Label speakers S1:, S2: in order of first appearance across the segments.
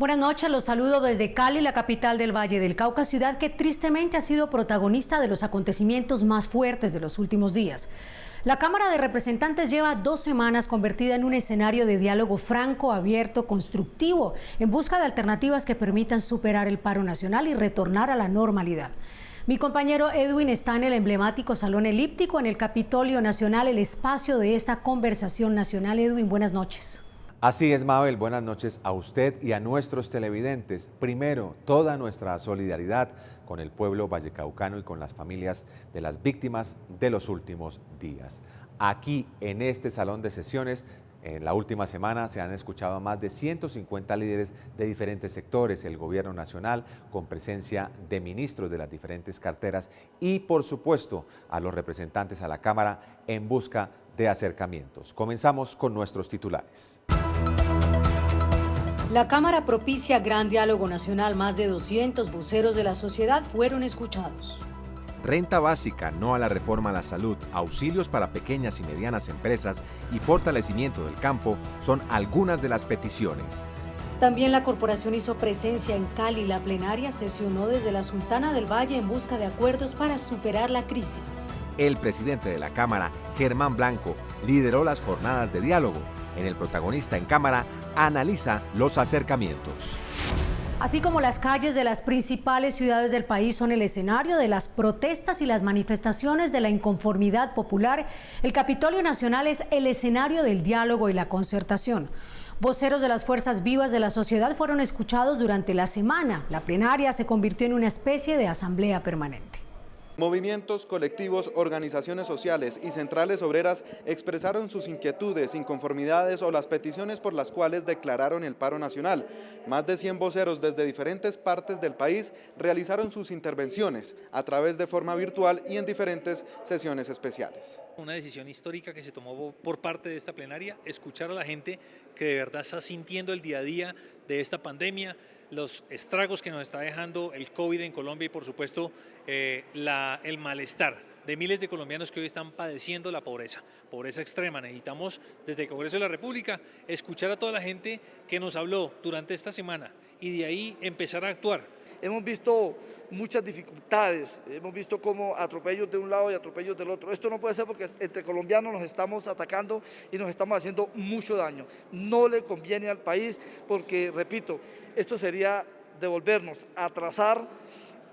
S1: Buenas noches, los saludo desde Cali, la capital del Valle del Cauca, ciudad que tristemente ha sido protagonista de los acontecimientos más fuertes de los últimos días. La Cámara de Representantes lleva 2 semanas convertida en un escenario de diálogo franco, abierto, constructivo, en busca de alternativas que permitan superar el paro nacional y retornar a la normalidad. Mi compañero Edwin está en el emblemático Salón Elíptico en el Capitolio Nacional, el espacio de esta conversación nacional. Edwin, buenas noches.
S2: Así es, Mabel, buenas noches a usted y a nuestros televidentes. Primero, toda nuestra solidaridad con el pueblo vallecaucano y con las familias de las víctimas de los últimos días. Aquí, en este salón de sesiones, en la última semana se han escuchado a más de 150 líderes de diferentes sectores, el gobierno nacional, con presencia de ministros de las diferentes carteras y, por supuesto, a los representantes a la Cámara en busca de acercamientos. Comenzamos con nuestros titulares.
S1: La Cámara propicia gran diálogo nacional. Más de 200 voceros de la sociedad fueron escuchados.
S3: Renta básica, no a la reforma a la salud, auxilios para pequeñas y medianas empresas y fortalecimiento del campo son algunas de las peticiones.
S1: También la corporación hizo presencia en Cali. La plenaria sesionó desde la Sultana del Valle en busca de acuerdos para superar la crisis.
S3: El presidente de la Cámara, Germán Blanco, lideró las jornadas de diálogo. En El Protagonista en Cámara analiza los acercamientos.
S1: Así como las calles de las principales ciudades del país son el escenario de las protestas y las manifestaciones de la inconformidad popular, el Capitolio Nacional es el escenario del diálogo y la concertación. Voceros de las fuerzas vivas de la sociedad fueron escuchados durante la semana. La plenaria se convirtió en una especie de asamblea permanente.
S4: Movimientos, colectivos, organizaciones sociales y centrales obreras expresaron sus inquietudes, inconformidades o las peticiones por las cuales declararon el paro nacional. Más de 100 voceros desde diferentes partes del país realizaron sus intervenciones a través de forma virtual y en diferentes sesiones especiales.
S5: Una decisión histórica que se tomó por parte de esta plenaria, escuchar a la gente que de verdad está sintiendo el día a día de esta pandemia, los estragos que nos está dejando el COVID en Colombia y por supuesto el malestar de miles de colombianos que hoy están padeciendo la pobreza extrema. Necesitamos desde el Congreso de la República escuchar a toda la gente que nos habló durante esta semana y de ahí empezar a actuar.
S6: Hemos visto muchas dificultades, hemos visto como atropellos de un lado y atropellos del otro. Esto no puede ser porque entre colombianos nos estamos atacando y nos estamos haciendo mucho daño. No le conviene al país porque, repito, esto sería devolvernos, atrasar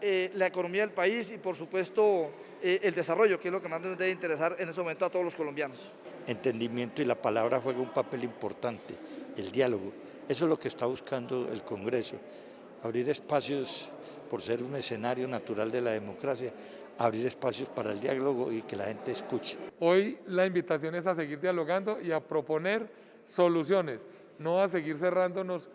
S6: la economía del país y por supuesto el desarrollo, que es lo que más nos debe interesar en ese momento a todos los colombianos.
S7: Entendimiento y la palabra juega un papel importante, el diálogo. Eso es lo que está buscando el Congreso. Abrir espacios, por ser un escenario natural de la democracia, abrir espacios para el diálogo y que la gente escuche.
S8: Hoy la invitación es a seguir dialogando y a proponer soluciones, no a seguir cerrándonos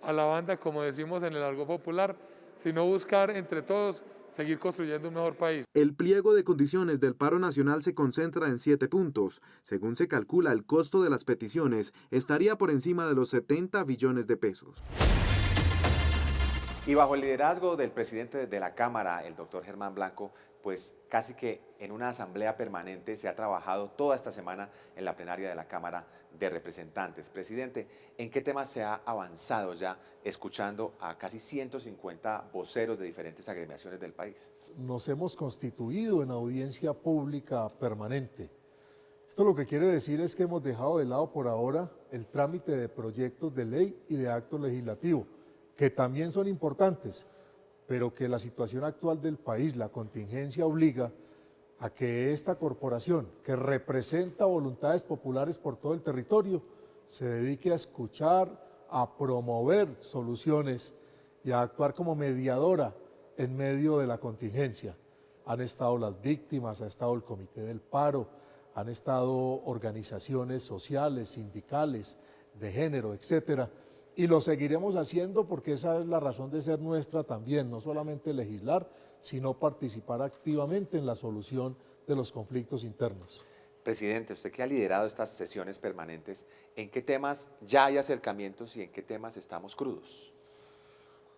S8: a la banda, como decimos en el argot popular, sino buscar entre todos seguir construyendo un mejor país.
S9: El pliego de condiciones del paro nacional se concentra en 7 puntos. Según se calcula, el costo de las peticiones estaría por encima de los 70 billones de pesos.
S2: Y bajo el liderazgo del presidente de la Cámara, el doctor Germán Blanco, pues casi que en una asamblea permanente se ha trabajado toda esta semana en la plenaria de la Cámara de Representantes. Presidente, ¿en qué temas se ha avanzado ya escuchando a casi 150 voceros de diferentes agremiaciones del país?
S10: Nos hemos constituido en audiencia pública permanente. Esto lo que quiere decir es que hemos dejado de lado por ahora el trámite de proyectos de ley y de actos legislativos, que también son importantes, pero que la situación actual del país, la contingencia obliga a que esta corporación, que representa voluntades populares por todo el territorio, se dedique a escuchar, a promover soluciones y a actuar como mediadora en medio de la contingencia. Han estado las víctimas, ha estado el Comité del Paro, han estado organizaciones sociales, sindicales, de género, etcétera. Y lo seguiremos haciendo porque esa es la razón de ser nuestra también, no solamente legislar, sino participar activamente en la solución de los conflictos internos.
S2: Presidente, usted que ha liderado estas sesiones permanentes, ¿en qué temas ya hay acercamientos y en qué temas estamos crudos?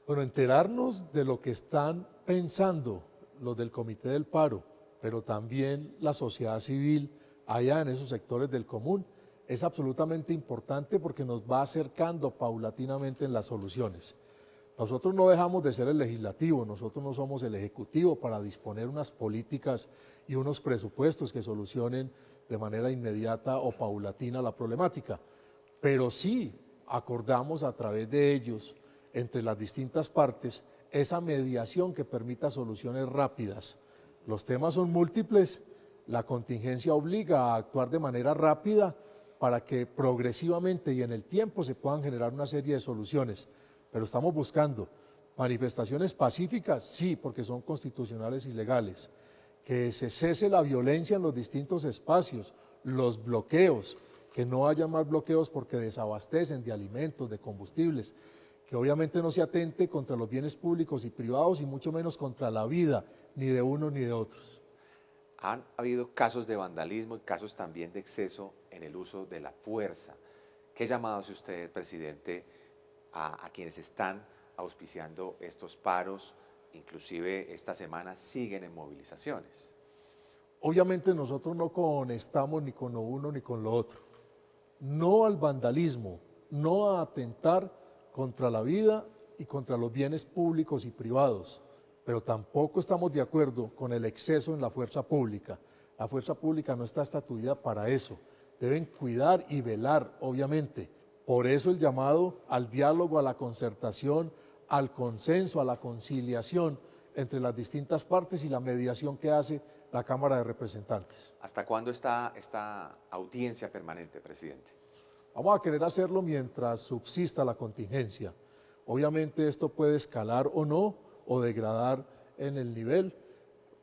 S10: Bueno, enterarnos de lo que están pensando los del Comité del Paro, pero también la sociedad civil allá en esos sectores del común, es absolutamente importante porque nos va acercando paulatinamente en las soluciones. Nosotros no dejamos de ser el legislativo, nosotros no somos el ejecutivo para disponer unas políticas y unos presupuestos que solucionen de manera inmediata o paulatina la problemática, pero sí acordamos a través de ellos, entre las distintas partes, esa mediación que permita soluciones rápidas. Los temas son múltiples, la contingencia obliga a actuar de manera rápida para que progresivamente y en el tiempo se puedan generar una serie de soluciones, pero estamos buscando manifestaciones pacíficas, sí, porque son constitucionales y legales, que se cese la violencia en los distintos espacios, los bloqueos, que no haya más bloqueos porque desabastecen de alimentos, de combustibles, que obviamente no se atente contra los bienes públicos y privados y mucho menos contra la vida, ni de unos ni de otros.
S2: Han habido casos de vandalismo y casos también de exceso en el uso de la fuerza. ¿Qué llamado hace usted, presidente, a quienes están auspiciando estos paros? Inclusive esta semana siguen en movilizaciones.
S10: Obviamente nosotros no conestamos ni con lo uno ni con lo otro. No al vandalismo, no a atentar contra la vida y contra los bienes públicos y privados, pero tampoco estamos de acuerdo con el exceso en la fuerza pública. La fuerza pública no está estatuida para eso. Deben cuidar y velar, obviamente. Por eso el llamado al diálogo, a la concertación, al consenso, a la conciliación entre las distintas partes y la mediación que hace la Cámara de Representantes.
S2: ¿Hasta cuándo está esta audiencia permanente, presidente?
S10: Vamos a querer hacerlo mientras subsista la contingencia. Obviamente esto puede escalar o no, o degradar en el nivel.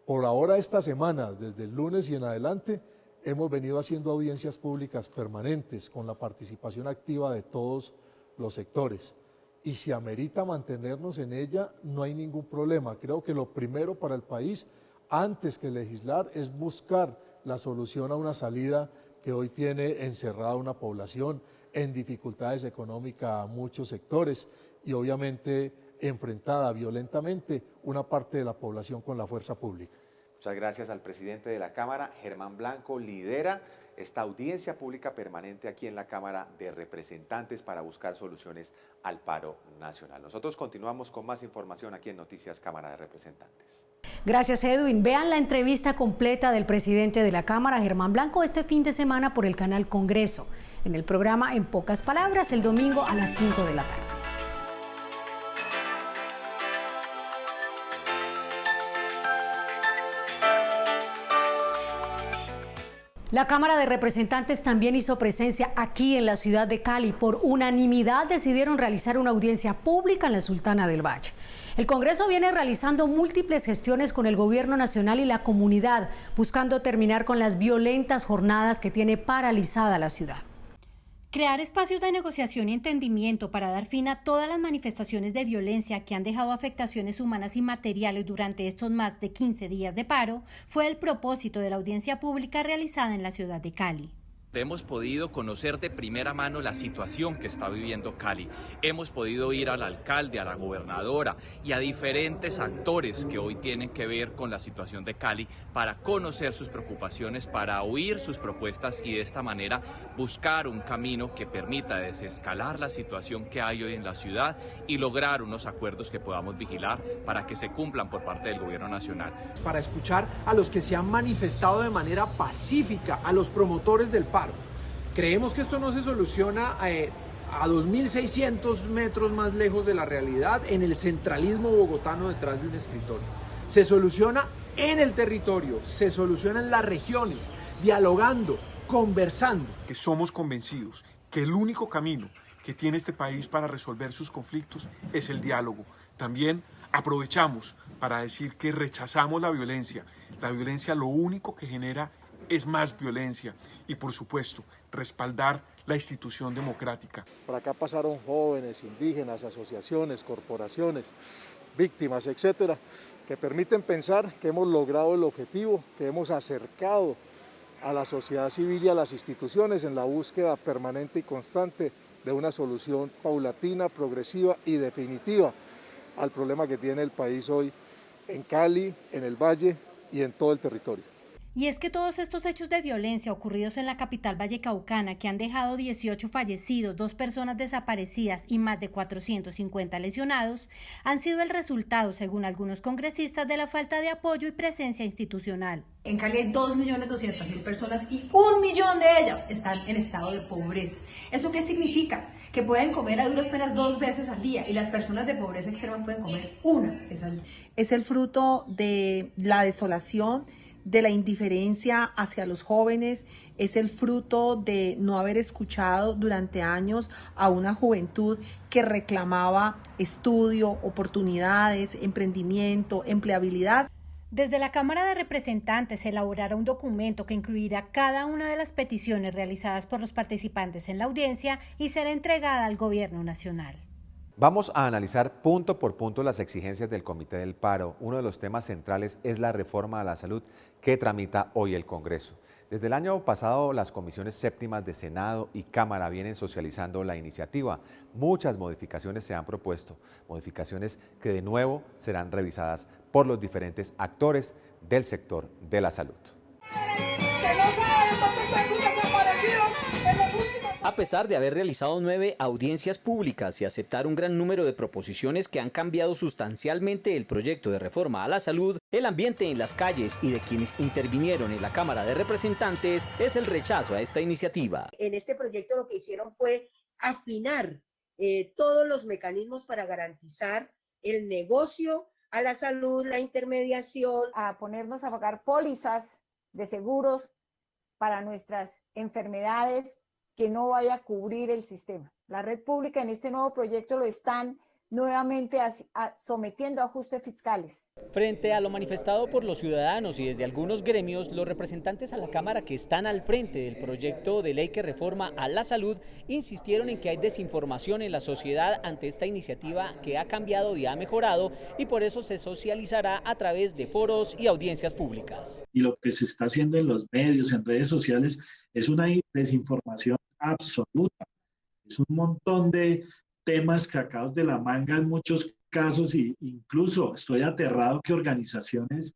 S10: Por ahora esta semana, desde el lunes y en adelante, hemos venido haciendo audiencias públicas permanentes con la participación activa de todos los sectores. Y si amerita mantenernos en ella, no hay ningún problema. Creo que lo primero para el país, antes que legislar, es buscar la solución a una salida que hoy tiene encerrada una población en dificultades económicas a muchos sectores y obviamente enfrentada violentamente una parte de la población con la fuerza pública.
S2: Muchas gracias al presidente de la Cámara, Germán Blanco, lidera esta audiencia pública permanente aquí en la Cámara de Representantes para buscar soluciones al paro nacional. Nosotros continuamos con más información aquí en Noticias Cámara de Representantes.
S1: Gracias, Edwin. Vean la entrevista completa del presidente de la Cámara, Germán Blanco, este fin de semana por el canal Congreso, en el programa En Pocas Palabras, el domingo a las 5 de la tarde. La Cámara de Representantes también hizo presencia aquí en la ciudad de Cali. Por unanimidad decidieron realizar una audiencia pública en la Sultana del Valle. El Congreso viene realizando múltiples gestiones con el gobierno nacional y la comunidad, buscando terminar con las violentas jornadas que tiene paralizada la ciudad.
S11: Crear espacios de negociación y entendimiento para dar fin a todas las manifestaciones de violencia que han dejado afectaciones humanas y materiales durante estos más de 15 días de paro fue el propósito de la audiencia pública realizada en la ciudad de Cali.
S12: Hemos podido conocer de primera mano la situación que está viviendo Cali. Hemos podido ir al alcalde, a la gobernadora y a diferentes actores que hoy tienen que ver con la situación de Cali para conocer sus preocupaciones, para oír sus propuestas y de esta manera buscar un camino que permita desescalar la situación que hay hoy en la ciudad y lograr unos acuerdos que podamos vigilar para que se cumplan por parte del gobierno nacional.
S13: Para escuchar a los que se han manifestado de manera pacífica, a los promotores del paro. Creemos que esto no se soluciona a 2.600 metros más lejos de la realidad en el centralismo bogotano detrás de un escritorio. Se soluciona en el territorio, se soluciona en las regiones, dialogando, conversando.
S14: Que somos convencidos que el único camino que tiene este país para resolver sus conflictos es el diálogo. También aprovechamos para decir que rechazamos la violencia. La violencia lo único que genera es más violencia y, por supuesto, respaldar la institución democrática.
S10: Por acá pasaron jóvenes, indígenas, asociaciones, corporaciones, víctimas, etcétera, que permiten pensar que hemos logrado el objetivo, que hemos acercado a la sociedad civil y a las instituciones en la búsqueda permanente y constante de una solución paulatina, progresiva y definitiva al problema que tiene el país hoy en Cali, en el Valle y en todo el territorio.
S11: Y es que todos estos hechos de violencia ocurridos en la capital vallecaucana, que han dejado 18 fallecidos, 2 personas desaparecidas y más de 450 lesionados, han sido el resultado, según algunos congresistas, de la falta de apoyo y presencia institucional.
S15: En Cali hay 2.200.000 personas y 1 millón de ellas están en estado de pobreza. ¿Eso qué significa? Que pueden comer a duras penas 2 veces al día y las personas de pobreza extrema pueden comer 1 vez al día.
S16: Es el fruto de la desolación, de la indiferencia hacia los jóvenes, es el fruto de no haber escuchado durante años a una juventud que reclamaba estudio, oportunidades, emprendimiento, empleabilidad.
S11: Desde la Cámara de Representantes se elaborará un documento que incluirá cada una de las peticiones realizadas por los participantes en la audiencia y será entregada al Gobierno Nacional.
S2: Vamos a analizar punto por punto las exigencias del Comité del Paro. Uno de los temas centrales es la reforma a la salud que tramita hoy el Congreso. Desde el año pasado, las comisiones séptimas de Senado y Cámara vienen socializando la iniciativa. Muchas modificaciones se han propuesto, modificaciones que de nuevo serán revisadas por los diferentes actores del sector de la salud.
S17: A pesar de haber realizado 9 audiencias públicas y aceptar un gran número de proposiciones que han cambiado sustancialmente el proyecto de reforma a la salud, el ambiente en las calles y de quienes intervinieron en la Cámara de Representantes es el rechazo a esta iniciativa.
S18: En este proyecto lo que hicieron fue afinar todos los mecanismos para garantizar el negocio a la salud, la intermediación.
S19: A ponernos a pagar pólizas de seguros para nuestras enfermedades que no vaya a cubrir el sistema. La red pública en este nuevo proyecto lo están nuevamente sometiendo a ajustes fiscales.
S17: Frente a lo manifestado por los ciudadanos y desde algunos gremios, los representantes a la Cámara que están al frente del proyecto de ley que reforma a la salud insistieron en que hay desinformación en la sociedad ante esta iniciativa que ha cambiado y ha mejorado y por eso se socializará a través de foros y audiencias públicas.
S20: Y lo que se está haciendo en los medios, en redes sociales, es una desinformación absoluta. Es un montón de temas sacados de la manga en muchos casos e incluso estoy aterrado que organizaciones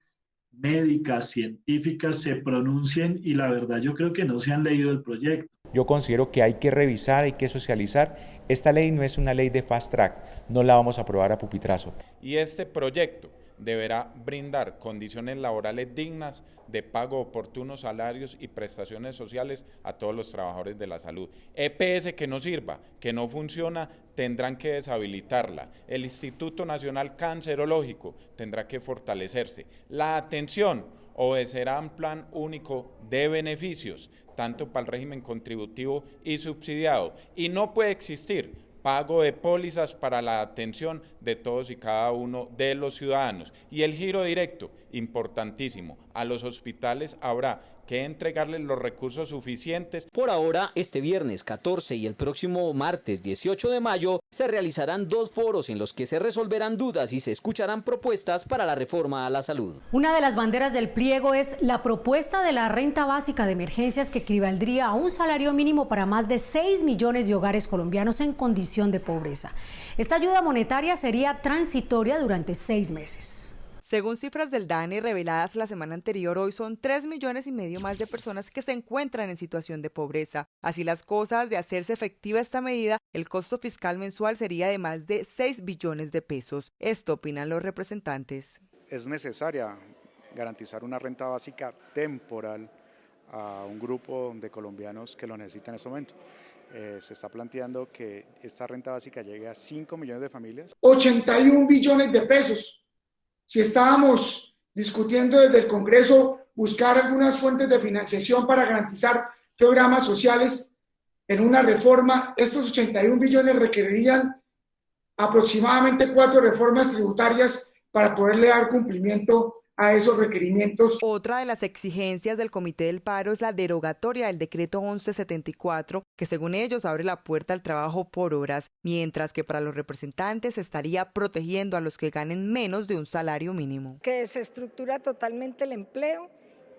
S20: médicas, científicas se pronuncien y la verdad yo creo que no se han leído el proyecto.
S21: Yo considero que hay que revisar, hay que socializar. Esta ley no es una ley de fast track, no la vamos a aprobar a pupitrazo.
S22: Y este proyecto deberá brindar condiciones laborales dignas, de pago oportunos, salarios y prestaciones sociales a todos los trabajadores de la salud. EPS que no sirva, que no funciona, tendrán que deshabilitarla. El Instituto Nacional Cancerológico tendrá que fortalecerse. La atención obedecerá a un plan único de beneficios, tanto para el régimen contributivo y subsidiado, y no puede existir pago de pólizas para la atención de todos y cada uno de los ciudadanos. Y el giro directo, importantísimo, a los hospitales habrá que entregarles los recursos suficientes.
S17: Por ahora, este viernes 14 y el próximo martes 18 de mayo se realizarán 2 foros en los que se resolverán dudas y se escucharán propuestas para la reforma a la salud.
S1: Una de las banderas del pliego es la propuesta de la renta básica de emergencias que equivaldría a un salario mínimo para más de 6 millones de hogares colombianos en condición de pobreza. Esta ayuda monetaria sería transitoria durante 6 meses.
S23: Según cifras del DANE reveladas la semana anterior, hoy son 3,5 millones más de personas que se encuentran en situación de pobreza. Así las cosas, de hacerse efectiva esta medida, el costo fiscal mensual sería de más de 6 billones de pesos. Esto opinan los representantes.
S24: Es necesaria garantizar una renta básica temporal a un grupo de colombianos que lo necesitan en este momento. Se está planteando que esta renta básica llegue a 5 millones de familias.
S25: 81 billones de pesos. Si estábamos discutiendo desde el Congreso buscar algunas fuentes de financiación para garantizar programas sociales en una reforma, estos 81 billones requerirían aproximadamente 4 reformas tributarias para poderle dar cumplimiento a esos requerimientos.
S23: Otra de las exigencias del Comité del Paro es la derogatoria del decreto 1174, que según ellos abre la puerta al trabajo por horas, mientras que para los representantes estaría protegiendo a los que ganen menos de un salario mínimo.
S26: Que desestructura totalmente el empleo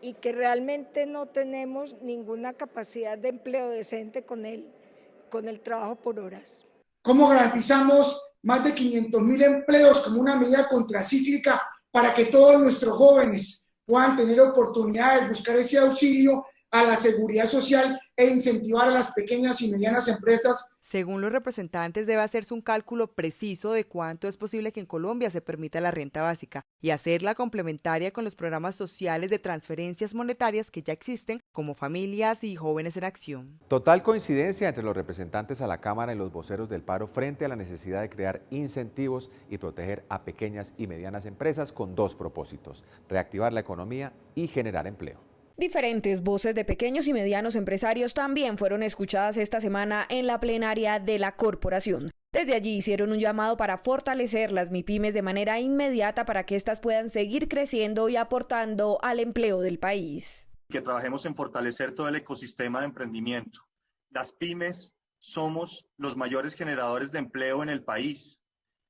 S26: y que realmente no tenemos ninguna capacidad de empleo decente con el trabajo por horas.
S25: ¿Cómo garantizamos más de 500.000 empleos como una medida contracíclica para que todos nuestros jóvenes puedan tener oportunidades, buscar ese auxilio a la seguridad social e incentivar a las pequeñas y medianas empresas.
S23: Según los representantes, debe hacerse un cálculo preciso de cuánto es posible que en Colombia se permita la renta básica y hacerla complementaria con los programas sociales de transferencias monetarias que ya existen, como Familias y Jóvenes en Acción.
S2: Total coincidencia entre los representantes a la Cámara y los voceros del paro frente a la necesidad de crear incentivos y proteger a pequeñas y medianas empresas con dos propósitos: reactivar la economía y generar empleo.
S3: Diferentes voces de pequeños y medianos empresarios también fueron escuchadas esta semana en la plenaria de la corporación. Desde allí hicieron un llamado para fortalecer las MIPYMES de manera inmediata para que éstas puedan seguir creciendo y aportando al empleo del país.
S4: Que trabajemos en fortalecer todo el ecosistema de emprendimiento. Las pymes somos los mayores generadores de empleo en el país.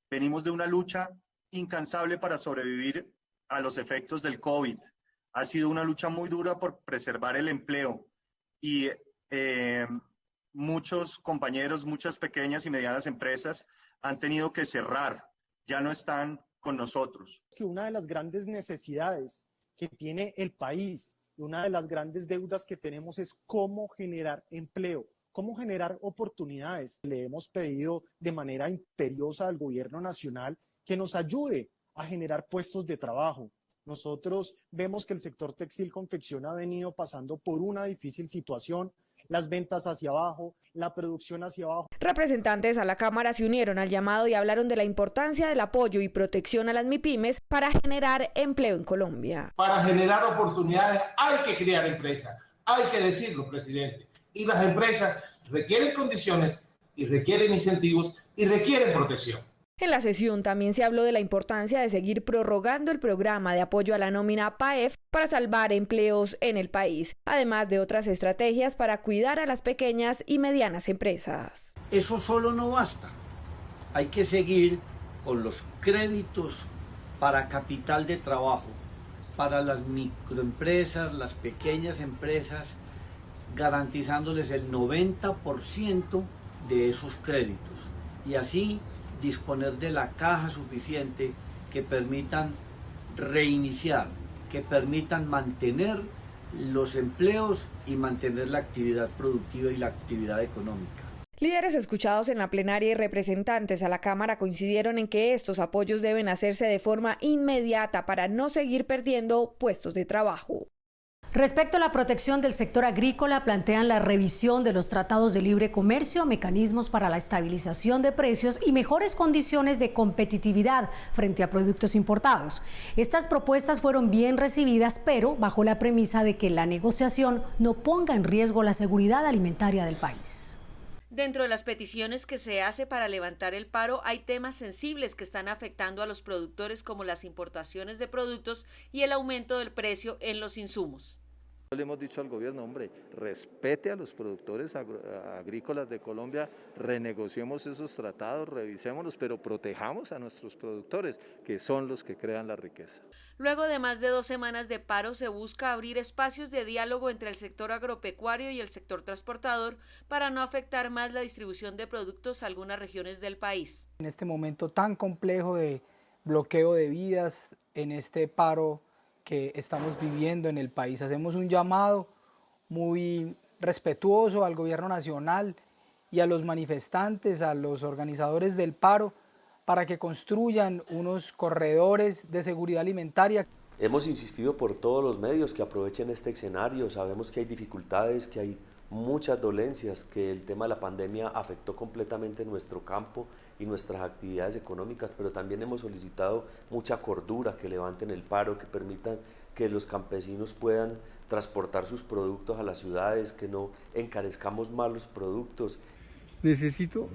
S4: Venimos de una lucha incansable para sobrevivir a los efectos del COVID. Ha sido una lucha muy dura por preservar el empleo y muchos compañeros, muchas pequeñas y medianas empresas han tenido que cerrar, ya no están con nosotros.
S5: Que una de las grandes necesidades que tiene el país, una de las grandes deudas que tenemos es cómo generar empleo, cómo generar oportunidades. Le hemos pedido de manera imperiosa al gobierno nacional que nos ayude a generar puestos de trabajo. Nosotros vemos que el sector textil confección ha venido pasando por una difícil situación, las ventas hacia abajo, la producción hacia abajo.
S3: Representantes a la Cámara se unieron al llamado y hablaron de la importancia del apoyo y protección a las MIPYMES para generar empleo en Colombia.
S6: Para generar oportunidades hay que crear empresas, hay que decirlo, presidente. Y las empresas requieren condiciones y requieren incentivos y requieren protección.
S3: En la sesión también se habló de la importancia de seguir prorrogando el programa de apoyo a la nómina PAEF para salvar empleos en el país, además de otras estrategias para cuidar a las pequeñas y medianas empresas.
S7: Eso solo no basta. Hay que seguir con los créditos para capital de trabajo, para las microempresas, las pequeñas empresas, garantizándoles el 90% de esos créditos. Y así disponer de la caja suficiente que permitan reiniciar, que permitan mantener los empleos y mantener la actividad productiva y la actividad económica.
S3: Líderes escuchados en la plenaria y representantes a la Cámara coincidieron en que estos apoyos deben hacerse de forma inmediata para no seguir perdiendo puestos de trabajo.
S1: Respecto a la protección del sector agrícola, plantean la revisión de los tratados de libre comercio, mecanismos para la estabilización de precios y mejores condiciones de competitividad frente a productos importados. Estas propuestas fueron bien recibidas, pero bajo la premisa de que la negociación no ponga en riesgo la seguridad alimentaria del país.
S8: Dentro de las peticiones que se hace para levantar el paro hay temas sensibles que están afectando a los productores, como las importaciones de productos y el aumento del precio en los insumos.
S27: Le hemos dicho al gobierno, hombre, respete a los productores agrícolas de Colombia, renegociemos esos tratados, revisémoslos, pero protejamos a nuestros productores, que son los que crean la riqueza.
S8: Luego de más de 2 semanas de paro, se busca abrir espacios de diálogo entre el sector agropecuario y el sector transportador para no afectar más la distribución de productos a algunas regiones del país.
S28: En este momento tan complejo de bloqueo de vidas, en este paro que estamos viviendo en el país, hacemos un llamado muy respetuoso al gobierno nacional y a los manifestantes, a los organizadores del paro, para que construyan unos corredores de seguridad alimentaria.
S29: Hemos insistido por todos los medios que aprovechen este escenario. Sabemos que hay dificultades, que hay muchas dolencias, que el tema de la pandemia afectó completamente nuestro campo y nuestras actividades económicas, pero también hemos solicitado mucha cordura, que levanten el paro, que permitan que los campesinos puedan transportar sus productos a las ciudades, que no encarezcamos más los productos.
S30: Necesito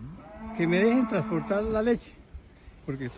S30: que me dejen transportar la leche, porque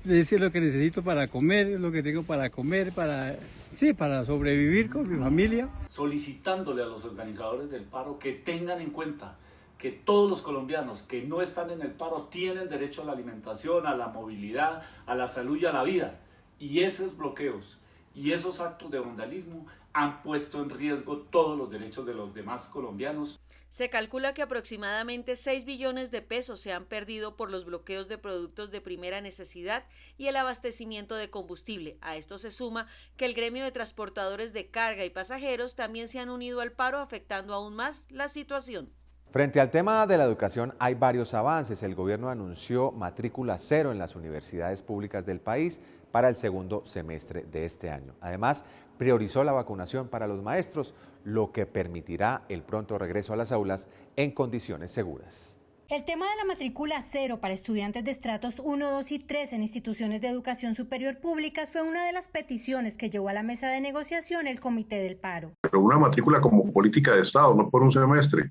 S30: es lo que necesito para comer, es lo que tengo para comer, para sobrevivir con mi familia.
S31: Solicitándole a los organizadores del paro que tengan en cuenta que todos los colombianos que no están en el paro tienen derecho a la alimentación, a la movilidad, a la salud y a la vida. Y esos bloqueos y esos actos de vandalismo han puesto en riesgo todos los derechos de los demás colombianos.
S8: Se calcula que aproximadamente 6 billones de pesos se han perdido por los bloqueos de productos de primera necesidad y el abastecimiento de combustible. A esto se suma que el gremio de transportadores de carga y pasajeros también se han unido al paro, afectando aún más la situación.
S2: Frente al tema de la educación hay varios avances. El gobierno anunció matrícula cero en las universidades públicas del país para el segundo semestre de este año. Además, priorizó la vacunación para los maestros, lo que permitirá el pronto regreso a las aulas en condiciones seguras.
S9: El tema de la matrícula cero para estudiantes de estratos 1, 2 y 3 en instituciones de educación superior públicas fue una de las peticiones que llevó a la mesa de negociación el Comité del Paro.
S10: Pero una matrícula como política de Estado, no por un semestre.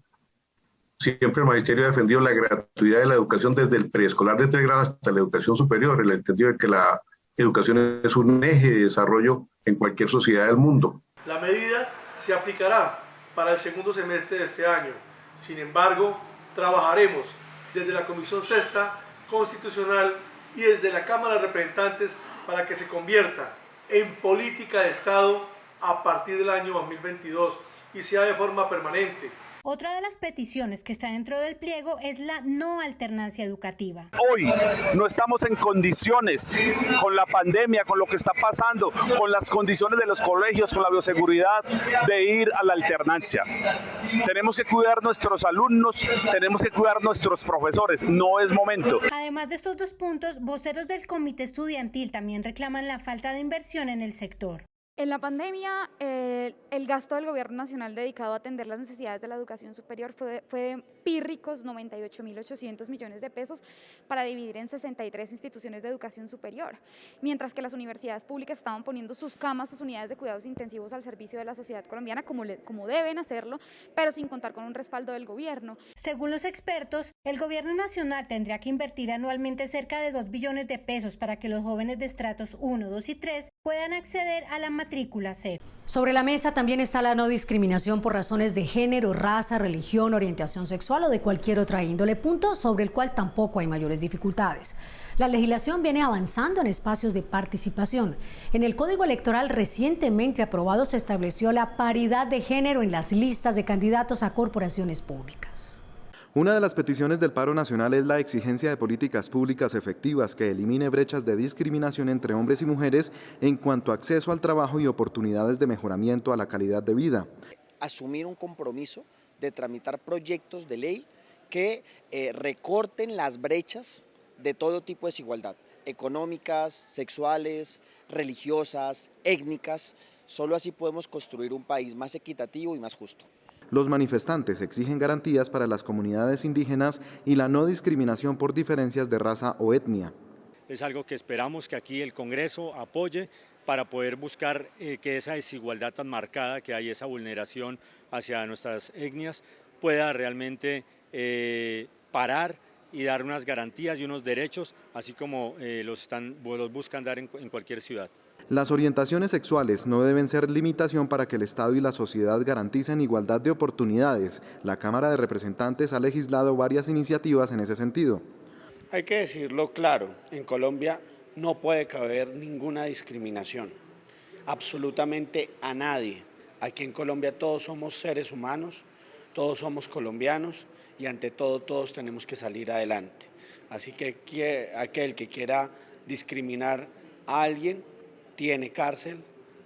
S10: Siempre el Magisterio ha defendido la gratuidad de la educación desde el preescolar de 3 grados hasta la educación superior, el entendido de que la educación es un eje de desarrollo en cualquier sociedad del mundo.
S11: La medida se aplicará para el segundo semestre de este año. Sin embargo, trabajaremos desde la Comisión Sexta Constitucional y desde la Cámara de Representantes para que se convierta en política de Estado a partir del año 2022 y sea de forma permanente.
S9: Otra de las peticiones que está dentro del pliego es la no alternancia educativa.
S12: Hoy no estamos en condiciones, con la pandemia, con lo que está pasando, con las condiciones de los colegios, con la bioseguridad, de ir a la alternancia. Tenemos que cuidar nuestros alumnos, tenemos que cuidar nuestros profesores, no es momento.
S9: Además de estos dos puntos, voceros del Comité Estudiantil también reclaman la falta de inversión en el sector.
S13: En la pandemia, el gasto del Gobierno Nacional dedicado a atender las necesidades de la educación superior fue de pírricos 98.800 millones de pesos para dividir en 63 instituciones de educación superior, mientras que las universidades públicas estaban poniendo sus camas, sus unidades de cuidados intensivos al servicio de la sociedad colombiana como deben hacerlo, pero sin contar con un respaldo del gobierno.
S9: Según los expertos, el Gobierno Nacional tendría que invertir anualmente cerca de 2 billones de pesos para que los jóvenes de estratos 1, 2 y 3 puedan acceder a la matrícula cero.
S1: Sobre la mesa también está la no discriminación por razones de género, raza, religión, orientación sexual o de cualquier otra índole, punto sobre el cual tampoco hay mayores dificultades. La legislación viene avanzando en espacios de participación. En el Código Electoral recientemente aprobado se estableció la paridad de género en las listas de candidatos a corporaciones públicas.
S14: Una de las peticiones del paro nacional es la exigencia de políticas públicas efectivas que elimine brechas de discriminación entre hombres y mujeres en cuanto a acceso al trabajo y oportunidades de mejoramiento a la calidad de vida.
S15: Asumir un compromiso de tramitar proyectos de ley que recorten las brechas de todo tipo de desigualdad, económicas, sexuales, religiosas, étnicas. Solo así podemos construir un país más equitativo y más justo.
S14: Los manifestantes exigen garantías para las comunidades indígenas y la no discriminación por diferencias de raza o etnia.
S16: Es algo que esperamos que aquí el Congreso apoye para poder buscar que esa desigualdad tan marcada que hay, esa vulneración hacia nuestras etnias, pueda realmente parar y dar unas garantías y unos derechos, así como los buscan dar en cualquier ciudad.
S14: Las orientaciones sexuales no deben ser limitación para que el Estado y la sociedad garanticen igualdad de oportunidades. La Cámara de Representantes ha legislado varias iniciativas en ese sentido.
S18: Hay que decirlo claro, en Colombia no puede caber ninguna discriminación, absolutamente a nadie. Aquí en Colombia todos somos seres humanos, todos somos colombianos y ante todo todos tenemos que salir adelante. Así que aquel que quiera discriminar a alguien tiene cárcel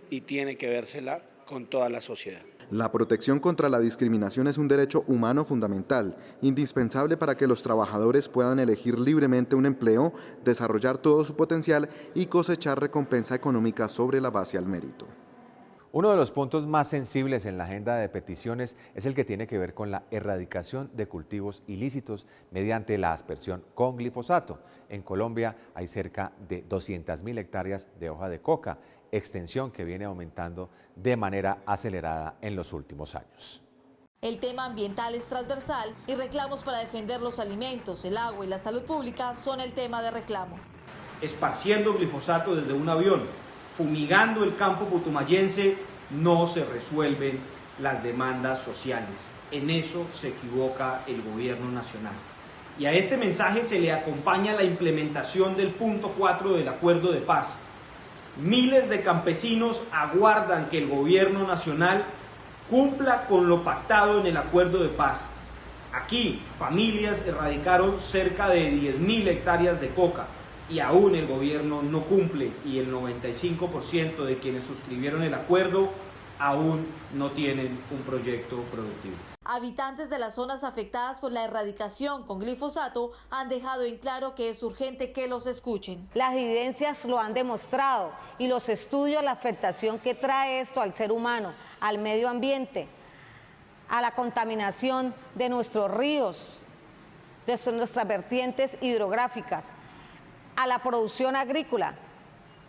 S18: y tiene que vérsela con toda la sociedad.
S14: La protección contra la discriminación es un derecho humano fundamental, indispensable para que los trabajadores puedan elegir libremente un empleo, desarrollar todo su potencial y cosechar recompensa económica sobre la base al mérito.
S2: Uno de los puntos más sensibles en la agenda de peticiones es el que tiene que ver con la erradicación de cultivos ilícitos mediante la aspersión con glifosato. En Colombia hay cerca de 200.000 hectáreas de hoja de coca, extensión que viene aumentando de manera acelerada en los últimos años.
S19: El tema ambiental es transversal y reclamos para defender los alimentos, el agua y la salud pública son el tema de reclamo.
S20: Esparciendo glifosato desde un avión, fumigando el campo putumayense, no se resuelven las demandas sociales. En eso se equivoca el gobierno nacional. Y a este mensaje se le acompaña la implementación del punto 4 del acuerdo de paz, Miles de campesinos aguardan que el gobierno nacional cumpla con lo pactado en el acuerdo de paz. Aquí, familias erradicaron cerca de 10.000 hectáreas de coca y aún el gobierno no cumple, y el 95% de quienes suscribieron el acuerdo aún no tienen un proyecto productivo.
S19: Habitantes de las zonas afectadas por la erradicación con glifosato han dejado en claro que es urgente que los escuchen.
S4: Las evidencias lo han demostrado y los estudios, la afectación que trae esto al ser humano, al medio ambiente, a la contaminación de nuestros ríos, de nuestras vertientes hidrográficas, a la producción agrícola.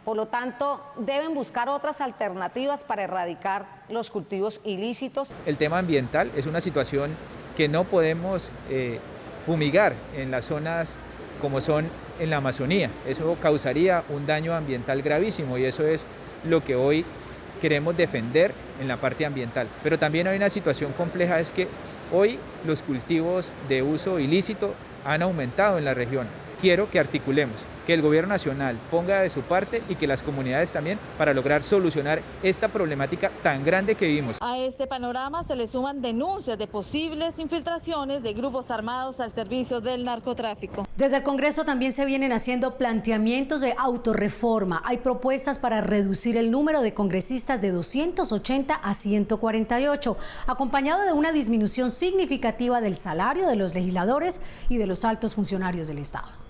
S4: Por lo tanto, deben buscar otras alternativas para erradicar los cultivos ilícitos.
S5: El tema ambiental es una situación que no podemos fumigar en las zonas como son en la Amazonía. Eso causaría un daño ambiental gravísimo y eso es lo que hoy queremos defender en la parte ambiental. Pero también hay una situación compleja, es que hoy los cultivos de uso ilícito han aumentado en la región. Quiero que articulemos, que el gobierno nacional ponga de su parte y que las comunidades también, para lograr solucionar esta problemática tan grande que vivimos.
S19: A este panorama se le suman denuncias de posibles infiltraciones de grupos armados al servicio del narcotráfico.
S1: Desde el Congreso también se vienen haciendo planteamientos de autorreforma. Hay propuestas para reducir el número de congresistas de 280 a 148, acompañado de una disminución significativa del salario de los legisladores y de los altos funcionarios del Estado.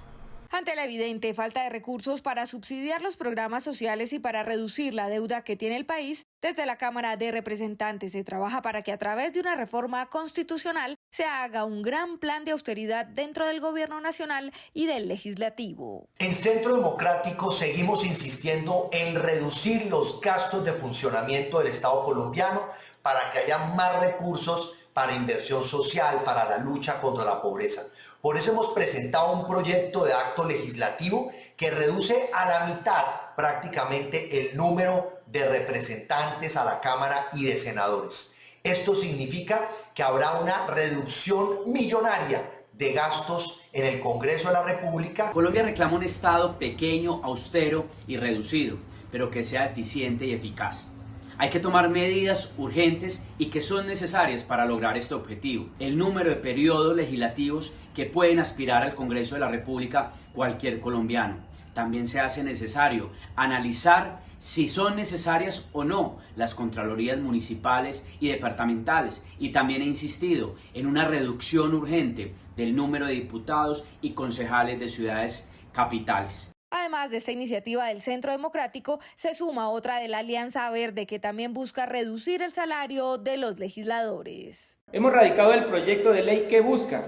S3: Ante la evidente falta de recursos para subsidiar los programas sociales y para reducir la deuda que tiene el país, desde la Cámara de Representantes se trabaja para que a través de una reforma constitucional se haga un gran plan de austeridad dentro del Gobierno Nacional y del Legislativo.
S6: En Centro Democrático seguimos insistiendo en reducir los gastos de funcionamiento del Estado colombiano para que haya más recursos para inversión social, para la lucha contra la pobreza. Por eso hemos presentado un proyecto de acto legislativo que reduce a la mitad prácticamente el número de representantes a la Cámara y de senadores. Esto significa que habrá una reducción millonaria de gastos en el Congreso de la República.
S7: Colombia reclama un Estado pequeño, austero y reducido, pero que sea eficiente y eficaz. Hay que tomar medidas urgentes y que son necesarias para lograr este objetivo. El número de periodos legislativos que pueden aspirar al Congreso de la República cualquier colombiano. También se hace necesario analizar si son necesarias o no las contralorías municipales y departamentales, y también he insistido en una reducción urgente del número de diputados y concejales de ciudades capitales.
S3: Además de esta iniciativa del Centro Democrático, se suma otra de la Alianza Verde que también busca reducir el salario de los legisladores.
S17: Hemos radicado el proyecto de ley que busca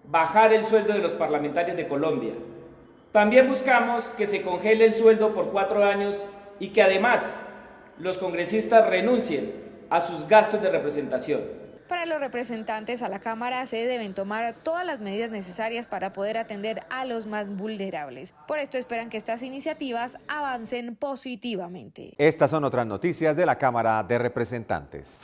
S17: bajar el sueldo de los parlamentarios de Colombia. También buscamos que se congele el sueldo por 4 años y que además los congresistas renuncien a sus gastos de representación.
S3: Para los representantes a la Cámara se deben tomar todas las medidas necesarias para poder atender a los más vulnerables. Por esto esperan que estas iniciativas avancen positivamente.
S2: Estas son otras noticias de la Cámara de Representantes.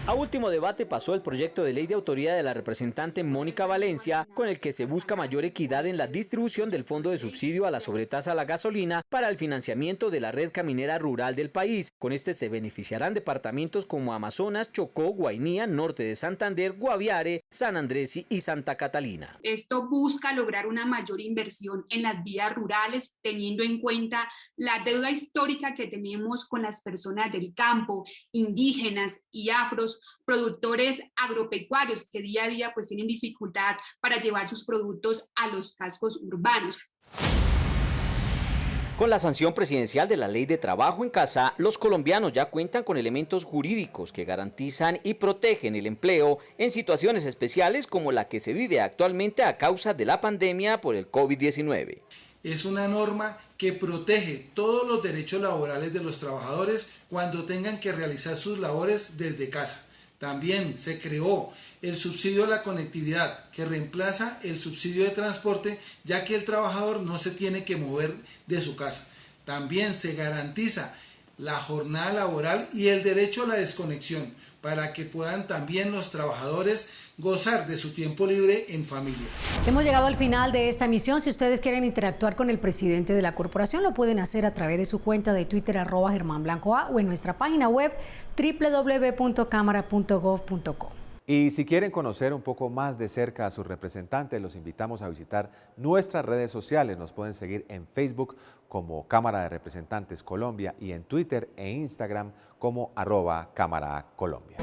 S21: A último debate pasó el proyecto de ley de autoría de la representante Mónica Valencia, con el que se busca mayor equidad en la distribución del fondo de subsidio a la sobretasa a la gasolina para el financiamiento de la red caminera rural del país. Con este se beneficiarán departamentos como Amazonas, Chocó, Guainía, Norte de Santander, Guaviare, San Andrés y Santa Catalina.
S22: Esto busca lograr una mayor inversión en las vías rurales, teniendo en cuenta la deuda histórica que tenemos con las personas del campo, indígenas y afros, productores agropecuarios que día a día pues tienen dificultad para llevar sus productos a los cascos urbanos.
S21: Con la sanción presidencial de la Ley de Trabajo en Casa, los colombianos ya cuentan con elementos jurídicos que garantizan y protegen el empleo en situaciones especiales como la que se vive actualmente a causa de la pandemia por el COVID-19.
S23: Es una norma que protege todos los derechos laborales de los trabajadores cuando tengan que realizar sus labores desde casa. También se creó el subsidio a la conectividad, que reemplaza el subsidio de transporte, ya que el trabajador no se tiene que mover de su casa. También se garantiza la jornada laboral y el derecho a la desconexión, para que puedan también los trabajadores gozar de su tiempo libre en familia.
S1: Hemos llegado al final de esta emisión. Si ustedes quieren interactuar con el presidente de la corporación, lo pueden hacer a través de su cuenta de Twitter @GermánBlancoA o en nuestra página web www.cámara.gov.co.
S2: Y si quieren conocer un poco más de cerca a sus representantes, los invitamos a visitar nuestras redes sociales. Nos pueden seguir en Facebook como Cámara de Representantes Colombia y en Twitter e Instagram como @Cámara Colombia.